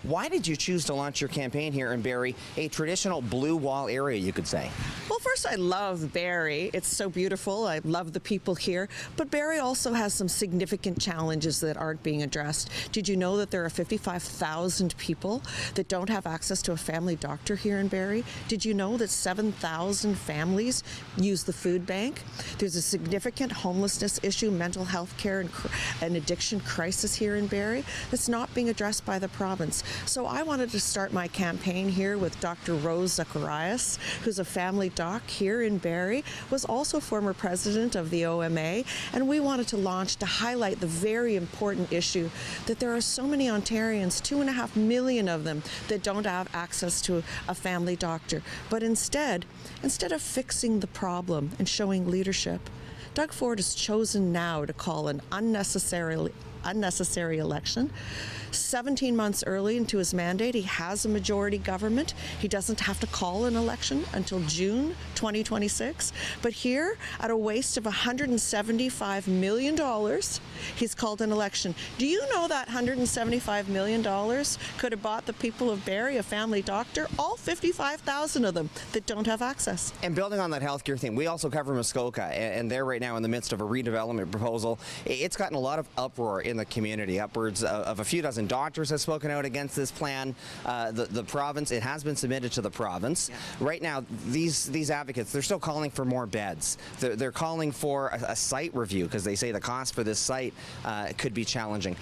Why did you choose to launch your campaign here in Barrie, a traditional blue wall area, you could say? Well, first, I love Barrie. It's so beautiful. I love the people here. But Barrie also has some significant challenges that aren't being addressed. Did you know that there are 55,000 people that don't have access to a family doctor here in Barrie? Did you know that 7,000 families use the food bank? There's a significant homelessness issue, mental health care, and addiction crisis here in Barrie that's not being addressed by the province. So I wanted to start my campaign here with Dr. Rose Zacharias, who's a family doc here in Barrie, was also former president of the OMA, and we wanted to launch to highlight the very important issue that there are so many Ontarians, 2.5 million of them, that don't have access to a family doctor. But instead of fixing the problem and showing leadership, Doug Ford has chosen now to call an unnecessary election. 17 months early into his mandate, he has a majority government. He doesn't have to call an election until June 2026. But here, at a waste of $175 million, he's called an election. Do you know that $175 million could have bought the people of Barrie a family doctor? All 55,000 of them that don't have access. And building on that healthcare thing, we also cover Muskoka, and they're right now in the midst of a redevelopment proposal. It's gotten a lot of uproar in the community. Upwards of a few dozen doctors have spoken out against this plan. The province, it has been submitted to the province. Yeah. Right now, these advocates, they're still calling for more beds. They're calling for a site review because they say the cost for this site could be challenging.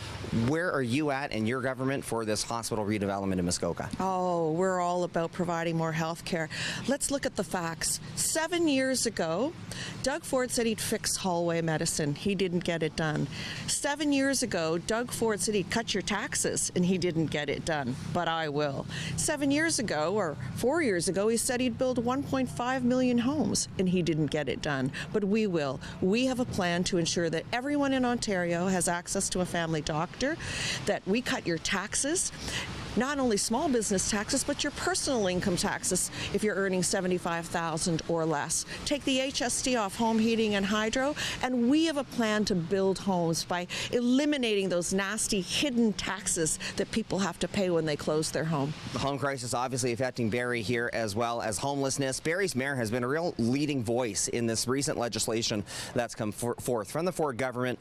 Where are you at in your government for this hospital redevelopment in Muskoka? Oh, we're all about providing more health care. Let's look at the facts. 7 years ago, Doug Ford said he'd fix hallway medicine. He didn't get it done. 7 years ago, Doug Ford said he'd cut your taxes, and he didn't get it done, but I will. 7 years ago, or 4 years ago, he said he'd build 1.5 million homes, and he didn't get it done, but we will. We have a plan to ensure that everyone in Ontario has access to a family doctor, that we cut your taxes, not only small business taxes, but your personal income taxes if you're earning $75,000 or less. Take the HST off home heating and hydro, and we have a plan to build homes by eliminating those nasty hidden taxes that people have to pay when they close their home. The home crisis obviously affecting Barrie here, as well as homelessness. Barrie's mayor has been a real leading voice in this recent legislation that's come forth from the Ford government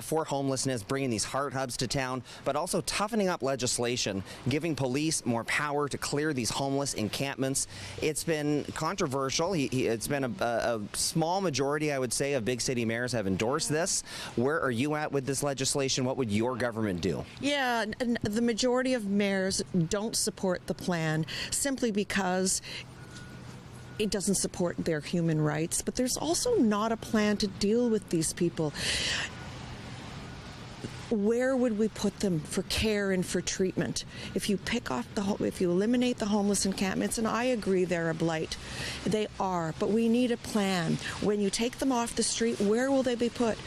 for homelessness, bringing these heart hubs to town, but also toughening up legislation, giving police more power to clear these homeless encampments. It's been controversial. It's been a small majority, I would say, of big city mayors have endorsed this. Where are you at with this legislation? What would your government do? Yeah, and the majority of mayors don't support the plan simply because it doesn't support their human rights, but there's also not a plan to deal with these people. Where would we put them for care and for treatment? If you if you eliminate the homeless encampments, and I agree they're a blight, they are, but we need a plan. When you take them off the street, where will they be put?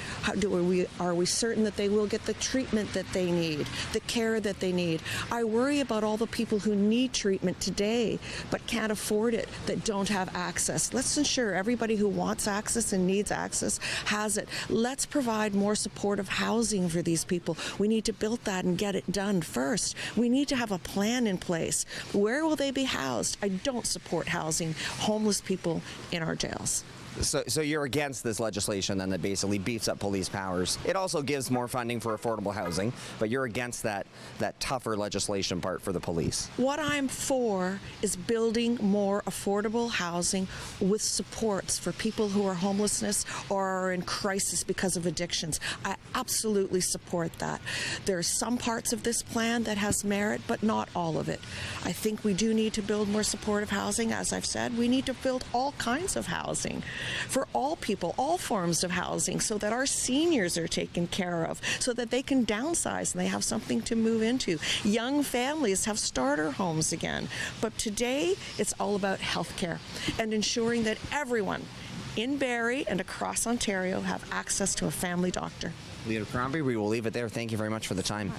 Are we certain that they will get the treatment that they need, the care that they need? I worry about all the people who need treatment today but can't afford it, that don't have access. Let's ensure everybody who wants access and needs access has it. Let's provide more supportive housing for these people. We need to build that and get it done first. We need to have a plan in place. Where will they be housed? I don't support housing homeless people in our jails. So you're against this legislation then that basically beefs up police powers. It also gives more funding for affordable housing, but you're against that tougher legislation part for the police. What I'm for is building more affordable housing with supports for people who are homelessness or are in crisis because of addictions. I absolutely support that. There are some parts of this plan that has merit, but not all of it. I think we do need to build more supportive housing. As I've said, we need to build all kinds of housing for all people, all forms of housing, so that our seniors are taken care of, so that they can downsize and they have something to move into. Young families have starter homes again. But today, it's all about health care and ensuring that everyone in Barrie and across Ontario have access to a family doctor. Leader Crombie, we will leave it there. Thank you very much for the time.